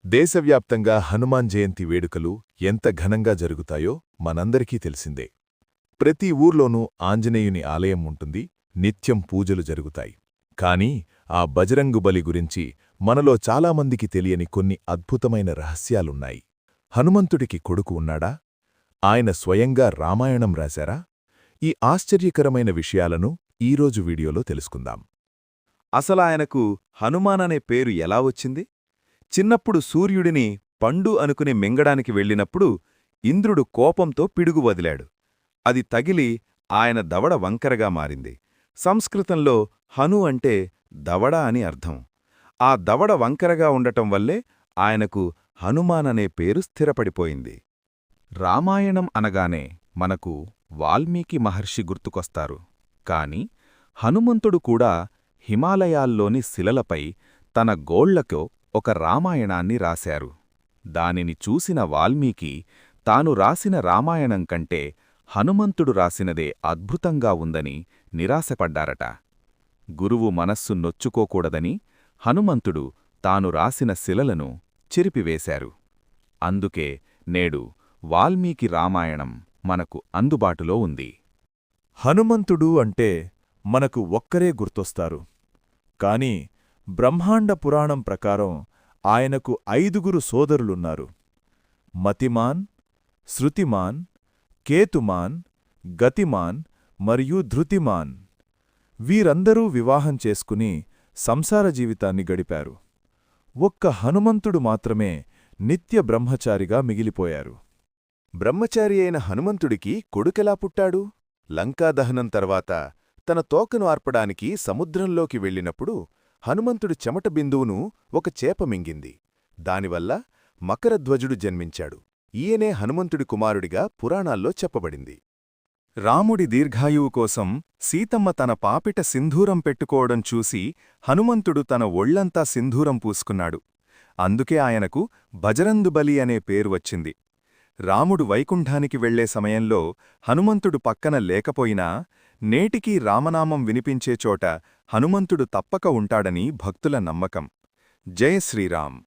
దేశవ్యాప్తంగా హనుమాన్ జయంతి వేడుకలు ఎంత ఘనంగా జరుగుతాయో మనందరికీ తెలిసిందే. ప్రతి ఊర్లోనూ ఆంజనేయుని ఆలయం ఉంటుంది, నిత్యం పూజలు జరుగుతాయి. కాని ఆ బజరంగుబలి గురించి మనలో చాలామందికి తెలియని కొన్ని అద్భుతమైన రహస్యాలున్నాయి. హనుమంతుడికి కొడుకు ఉన్నాడా? ఆయన స్వయంగా రామాయణం రాశారా? ఈ ఆశ్చర్యకరమైన విషయాలను ఈరోజు వీడియోలో తెలుసుకుందాం. అసలాయనకు హనుమాననే పేరు ఎలా వచ్చింది? చిన్నప్పుడు సూర్యుడిని పండు అనుకుని మింగడానికి వెళ్ళినప్పుడు ఇంద్రుడు కోపంతో పిడుగు వదిలాడు. అది తగిలి ఆయన దవడ వంకరగా మారింది. సంస్కృతంలో హను అంటే దవడ అని అర్థం. ఆ దవడ వంకరగా ఉండటం వల్లే ఆయనకు హనుమాననే పేరు స్థిరపడిపోయింది. రామాయణం అనగానే మనకు వాల్మీకి మహర్షి గుర్తుకొస్తారు. కాని హనుమంతుడు కూడా హిమాలయాల్లోని శిలలపై తన గోళ్లతో ఒక రామాయణాన్ని రాశారు. దానిని చూసిన వాల్మీకి తాను రాసిన రామాయణం కంటే హనుమంతుడు రాసినదే అద్భుతంగా ఉందని నిరాశపడ్డారట. గురువు మనస్సు నొచ్చుకోకూడదని హనుమంతుడు తాను రాసిన శిలలను చెరిపివేశారు. అందుకే నేడు వాల్మీకి రామాయణం మనకు అందుబాటులో ఉంది. హనుమంతుడు అంటే మనకు ఒక్కరే గుర్తొస్తారు. కాని బ్రహ్మాండ పురాణం ప్రకారం ఆయనకు 5గురు సోదరులున్నారు. మతిమాన్, శృతిమాన్, కేతుమాన్, గతిమాన్ మరియు ధృతిమాన్. వీరందరూ వివాహం చేసుకుని సంసార జీవితాన్ని గడిపారు. ఒక్క హనుమంతుడు మాత్రమే నిత్య బ్రహ్మచారిగా మిగిలిపోయారు. బ్రహ్మచారి అయిన హనుమంతుడికి కొడుకెలా పుట్టాడు? లంకాదహనం తర్వాత తన తోకను ఆర్పడానికి సముద్రంలోకి వెళ్ళినప్పుడు హనుమంతుడి చెమట బిందువును ఒక చేప మింగింది. దానివల్ల మకరధ్వజుడు జన్మించాడు. ఈయనే హనుమంతుడి కుమారుడిగా పురాణాల్లో చెప్పబడింది. రాముడి దీర్ఘాయువు కోసం సీతమ్మ తన పాపిట సింధూరం పెట్టుకోవడం చూసి హనుమంతుడు తన ఒళ్లంతా సింధూరం పూసుకున్నాడు. అందుకే ఆయనకు బజరంగుబలి అనే పేరు వచ్చింది. రాముడు వైకుంఠానికి వెళ్లే సమయంలో హనుమంతుడు పక్కన లేకపోయినా నేటికీ రామనామం వినిపించే చోట హనుమంతుడు తప్పక ఉంటాడని భక్తుల నమ్మకం. జయ శ్రీరామ్.